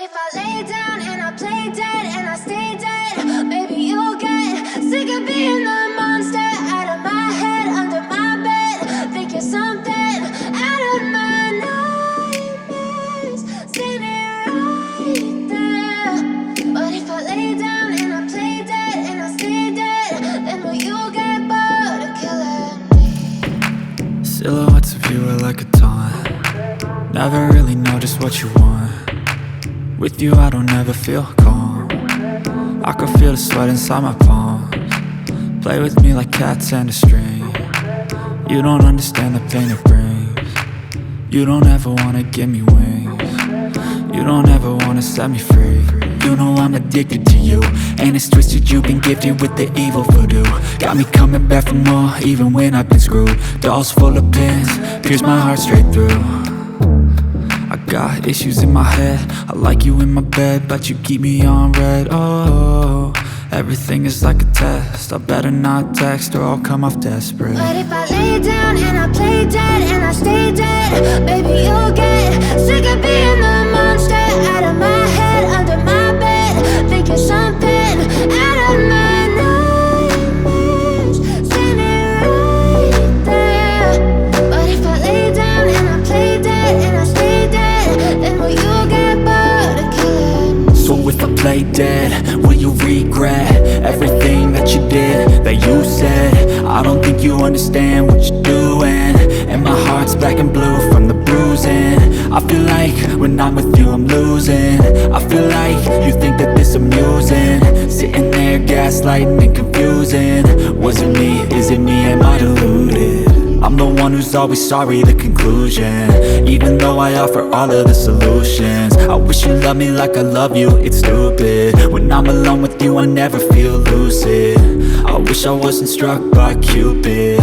if I lay down and I play dead and I stay dead, maybe you'll get sick of being the monster out of my head, under my bed. Think you're something out of my nightmares, standing right there. But if I lay down and I play dead and I stay dead, then will you get bored of killing me? Silhouettes of you are like a taunt. Never really know just what you want. With you I don't ever feel calm. I can feel the sweat inside my palms. Play with me like cats and a string. You don't understand the pain it brings. You don't ever wanna give me wings. You don't ever wanna set me free. You know I'm addicted to you, and it's twisted, you've been gifted with the evil voodoo. Got me coming back for more, even when I've been screwed. Dolls full of pins, pierce my heart straight through. I got issues in my head, I like you in my bed, but you keep me on red. Oh, everything is like a test, I better not text or I'll come off desperate. But if I lay down and I play dead and I stay dead, baby you'll get sick of being the monster out of my head, under my bed. Think you're something out of my nightmares, standing right there. But if I lay down and I play dead and I stay dead, then will you get bored of killing me? So if I play dead, will you regret everything that you did, that you said? I don't think you understand what you're doing, and my heart's black and blue from the bruising. I feel like when I'm with you I'm losing. I feel like you think that this amusing, sitting there gaslighting and confusing. Was it me? Is it me? Am I deluded? I'm the one who's always sorry, the conclusion. Even though I offer all of the solutions, I wish you loved me like I love you, it's stupid. When I'm alone with you I never feel lucid. I wish I wasn't struck by Cupid.